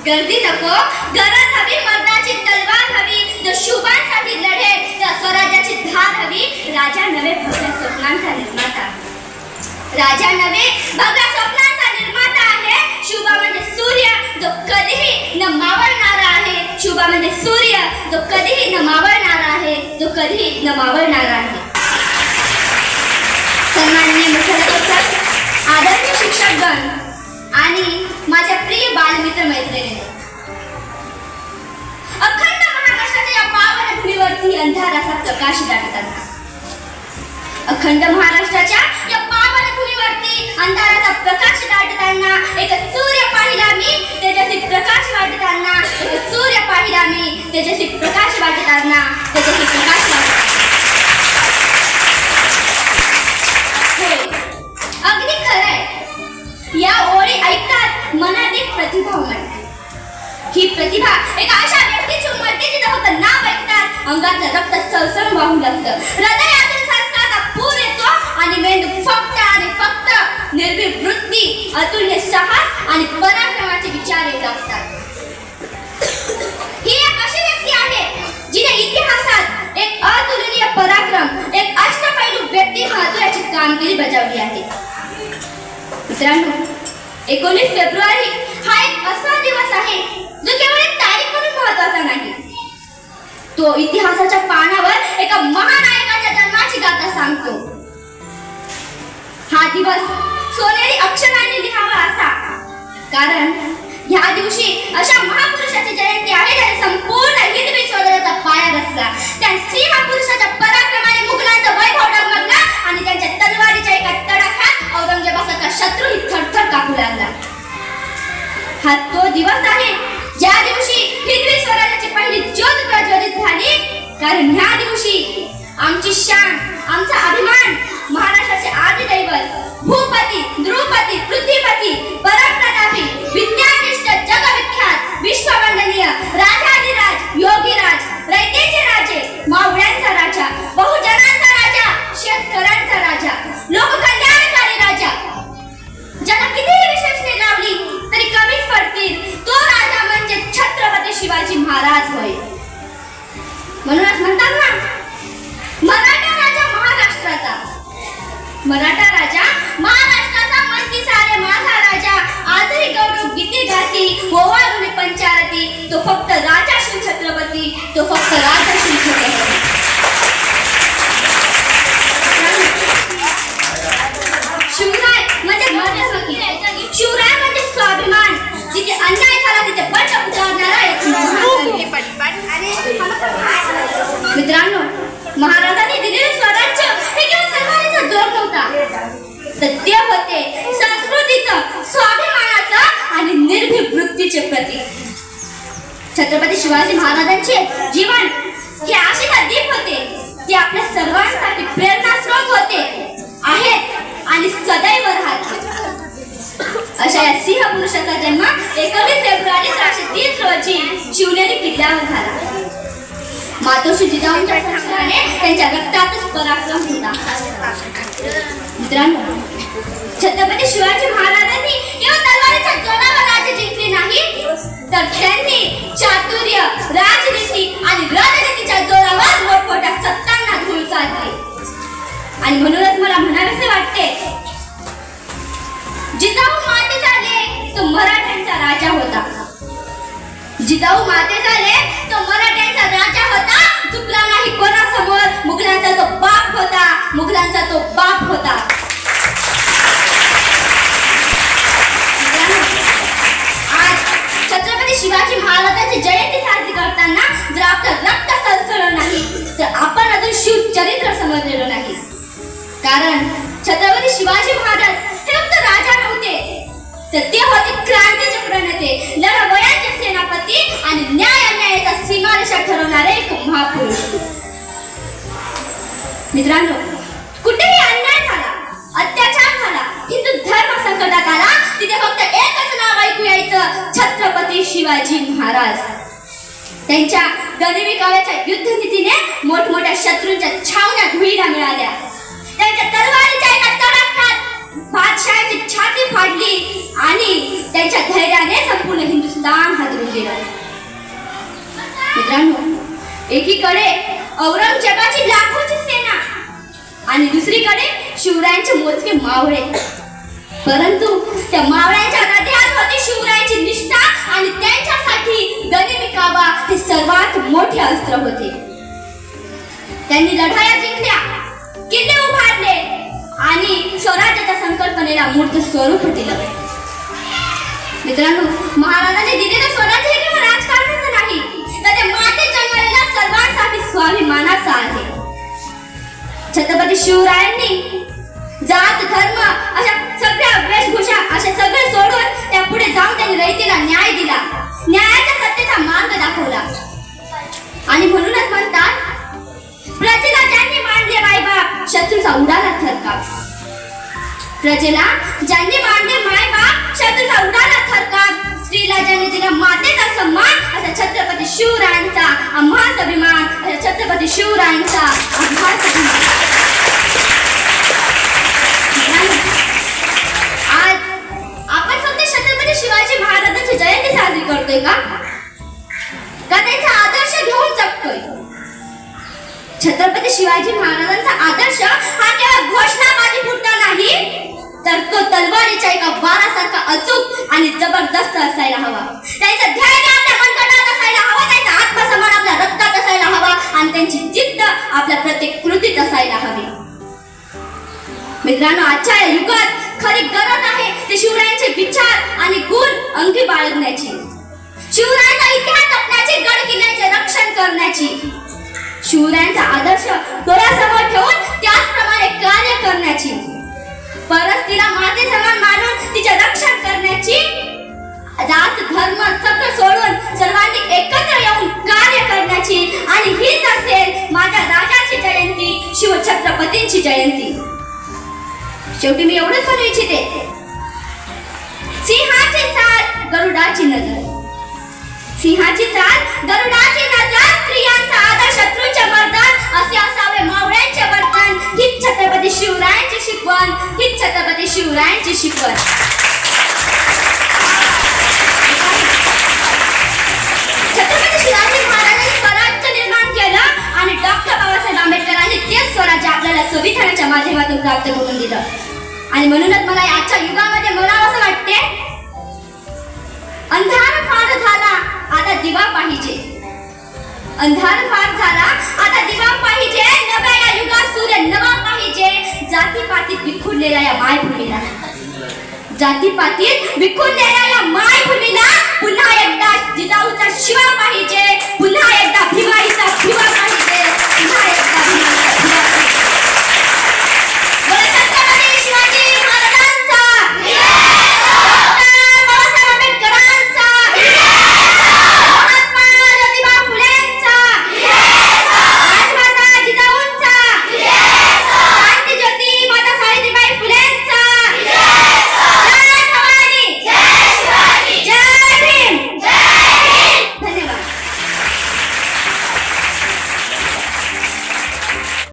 गर्दी नको, गरज हवी, मर्दाची तलवार हवी, जो शुभांसाठी लढे, त्या स्वराज्याची धार हवी. राजा नवे भव्य स्वप्नांचा निर्माता, राजा नवे भव्य स्वप्नांचा निर्माता आहे. शुभा म्हणजे सूर्य, जो कधीही न मावळणारा आहे. शुभा म्हणजे सूर्य, जो कधीही न मावळणारा आहे, जो कधीही न मावळणारा आहे. सन्माननीय मुख्याध्यापक, आदरणीय शिक्षकगण आणि माझ्या प्रिय बालमित्र मैत्रिणी, अखंड महाराष्ट्राच्या या पावन भूमीवरती अंधाराचा प्रकाश दाटताना, अखंड महाराष्ट्राच्या या पावन भूमीवरती अंधाराचा प्रकाश दाटताना एक सूर्य पाहिला मी, तेजस्वी प्रकाश वाटताना. एक सूर्य पाहिला मी, तेजस्वी प्रकाश वाटताना, तेजस्वी प्रकाश वाटताना. अगदी खरंय, या ओळी ऐकतात मनात एक प्रतिभा उमटते. ही प्रतिभा एक अशा व्यक्तीची उमटते जिथं फक्त नाव ऐकतात अंगाचं रक्त सळसळ वाहू लागतं, हृदयातून संस्काराचा पूर येतो आणि मेंदू फक्त आणि फक्त निर्भीड वृत्ती, अतुल्य साहस आणि पराक्रमाचे विचार येत असतात. ही एक अशी व्यक्ती आहे जिने इतिहासात एक अतुलनीय पराक्रम, एक अष्टपैलू व्यक्तिमत्व याची कामगिरी बजावली आहे. मित्रांनो, 19 फेब्रुवारी हा एक असा दिवस आहे जो केवळ एक तारीख म्हणून महत्वाचा नाही. तो इतिहासाच्या पानावर एका महानायकाच्या जन्माची गाथा सांगतो. हा दिवस सोनेरी अक्षरांनी लिहावा असा, कारण ह्या दिवशी अशा महापुरुषाची जयंती आहे ज्याने संपूर्ण हिंदवी स्वराज्याचा पाया रचला. त्या सिंह पुरुषाच्या पराक्रमाने मुघलांचं वैभव डगमगला आणि त्यांच्या तलवारीच्या एका तडाख्यात औरंगजेबाचा शत्रूही थरथर कापू लागला. हा तो दिवस आहे ज्या दिवशी हिंदवी स्वराज्याची पहिली ज्योत प्रज्वलित झाली, कारण ह्या दिवशी आमची शान, आमचा अभिमान, महाराष्ट्राचे आदिदैवत, भूपती, द्रुपती, पृथ्वीपती, परमप्रतापी, विद्यानिष्ठ, जगविख्यात, विश्ववंदनीय, राजाधिराज, योगीराज, रयतेचे राजे, मावळ्यांचा राजा, बहुजनांचा राजा, शेतकऱ्यांचा राजा, लोककल्याणकारी राजा, ज्याला कितीही विशेषणे लावली तरी कमीच पडतील, तो राजा म्हणजे छत्रपती शिवाजी महाराज होय. म्हणूनच म्हणतात ना, मराठा राजा महाराष्ट्राचा, मराठा राजा महाराष्ट्राचा, म्हणती सारे माझा राजा, आजही गौरव गीते गाती, ओवाळून पंचारती, तो फक्त राजा श्री छत्रपती, तो फक्त राजा श्री छत्रपती. शिवराय म्हणजे मर्यादकी, शिवराय म्हणजे स्वाभिमान, जिथे अन्याय झाला तिथे बंड उतारणारा एक मित्रांनो, महाराजांनी दिलेले स्वराज्य हे केवळ सरकारचा जोर नव्हता, तर ते होते संस्कृतीचं, स्वाभिमानाचं आणि निर्भीड वृत्तीचे प्रतीक. छत्रपती शिवाजी महाराजांचे जीवन हे आशेचा दीप होते, ते आपल्या सर्वांसाठी प्रेरणास्रोत होते, आहेत आणि सदैव राहतात. अशा या सिंह पुरुषाचा जन्म 19 फेब्रुवारी 1930 रोजी शिवनेरी किल्ल्यावर झाला. मातोश्री जिजाऊंच्या संस्काराने त्यांच्या रक्तातच पराक्रम होता. मित्रांनो, छत्रपती शिवाजी महाराजांनी केवळ तलवारीच्या जोरावर राज्य जिंकले नाही, तर त्यांनी चातुर्य, राजनीती आणि रणनीतीच्या जोरावर मोठमोठ्या सत्तांना धूळ चालली. आणि म्हणूनच मला म्हणावेसे वाटते, जिजाऊ माते झाले तो मराठ्यांचा राजा होता. जिजाऊ माते झाले तो मराठ्यांचा राजा होता, चुकला नाही कोणासमोर. मुघलांचा तो बाप होता, मुघलांचा तो बाप होता. आज छत्रपती शिवाजी महाराजांची जयंती साजरी करताना जर आपलं रक्त सळसळलं नाही, तर आपण अजून शिव चरित्र समजलेलो नाही. कारण छत्रपती शिवाजी महाराज हे फक्त राजा नव्हते, तर ते होते क्रांतीचे प्रणेते, लढवय्याचे सेनापती आणि न्याय अन्यायाचा सीमारेषा ठरवणारे एक महापुरुष. मित्रांनो, कुठेही अन्याय झाला, अत्याचार झाला, हिंदू धर्म संकटात आला, तिथे फक्त एकच नाव ऐकू यायचं, छत्रपती शिवाजी महाराज. त्यांच्या गनिमी काव्याच्या युद्धनीतीने मोठमोठ्या शत्रूंच्या छावण्या धुळीला मिळाल्या. त्यांच्या तलवारीच्या एका तडाख्यात बादशाहाची छाती फाडली आणि त्यांच्या धैर्याने संपूर्ण हिंदुस्थान हादरले. मित्रांनो, एकीकडे औरंगजेबाची लाखोची सेना आणि दुसरीकडे शिवरायांचे मोजके मावळे. परंतु त्या मावळ्यांच्या हृदयात होती शिवरायांची निष्ठा आणि त्यांच्यासाठी गनिमी काबा हे सर्वात मोठे अस्त्र होते. त्यांनी लढाया जिंकल्या, किल्ले उभारले आणि स्वराज्याच्या संकल्पनेला मूर्त स्वरूप दिलं. मित्रांनो, महाराजांनी दिलेलं स्वराज्य हे केवळ राजकारणाचं नाही, तर ते माते जन्मलेल्या सर्वांसाठी स्वाभिमानाचं आहे. छत्रपती शिवरायांनी जात धर्म अशा सगळ्या वेशभूषा असे सगळे सोडून त्या पुढे जाऊन त्यांनी रयतेला न्याय दिला, न्यायाच्या सत्तेचा मार्ग दाखवला. आणि म्हणूनच म्हणतात, प्रजेला ज्यांनी मांडले मायबाप शत्रूचा उडाला थरकाप. प्रजेला ज्यांनी मांडले मायबाप शत्रूचा उडाला थरकाप. स्त्रीला ज्यांनी दिला मातेचा सन्मान असा छत्रपती शिवरायांचा आम्हास अभिमान, असा छत्रपती शिवरायांचा आम्हास अभिमान. आज आपण फक्त छत्रपती शिवाजी महाराजांची जयंती साजरी करतोय का त्यांचा आदर्श घेऊन जगतोय? छत्रपती शिवाजी महाराजांचा आदर्श हा केवळ घोषणाबाजी पुरता नाही, तर तो तलवारीच्या एका बाणासारखा अचूक आणि जबरदस्त असायला हवा. त्यांचं धैर्य आपल्या मनगटात असायला हवं, त्यांचा आत्मसन्मान आपल्या रक्तात असायला हवा आणि त्यांची जिद्द आपल्या प्रत्येक कृतीत असायला हवी. मित्रांनो, आजच्या युगात खरी गरज आहे ते शिवरायांचे विचार आणि गुण अंगी बाळगण्याची, शिवरायांचा इतिहास जपण्याची, गड किल्ल्यांचे रक्षण करण्याची, शिवरायांचा आदर्श डोळ्यासमोर ठेवून त्याचप्रमाणे कार्य करण्याची, परस्त्रीला माते समान मानून तिचे रक्षण करण्याची, जात धर्म सगळं सोडून सर्वांनी एकत्र येऊन कार्य करण्याची. आणि हीच असेल माझ्या राजाची जयंती, शिवछत्रपतींची जयंती. शेवटी मी एवढंच म्हणू इच्छिते, सिंहाची चाल गरुडाची नजर, सिंहाची चाल गरुडाची नजर, स्त्रियांचा आदर शत्रूचे मर्दन असे असावे मावळ्यांचे वर्तन. हीच छत्रपती शिवरायांची शिकवण, हीच छत्रपती शिवरायांची शिकवण. छत्रपती शिवाजी महाराजांनी स्वराज्य निर्माण केलं आणि डॉक्टर बाबासाहेब आंबेडकरांनी तेच स्वराज्य आपल्याला संविधानाच्या माध्यमातून प्राप्त करून दिलं. आणि म्हणूनच मला आजच्या युगामध्ये म्हणावं वाटते, अंधार फार झाला आता दिवा पाहिजे, अंधार फार झाला आता दिवा पाहिजे, नव्या या युगात सूर्य नवा पाहिजे. जातीपातीत विखुरलेल्या या मायभूमीला, जातीपातीत विखुरलेल्या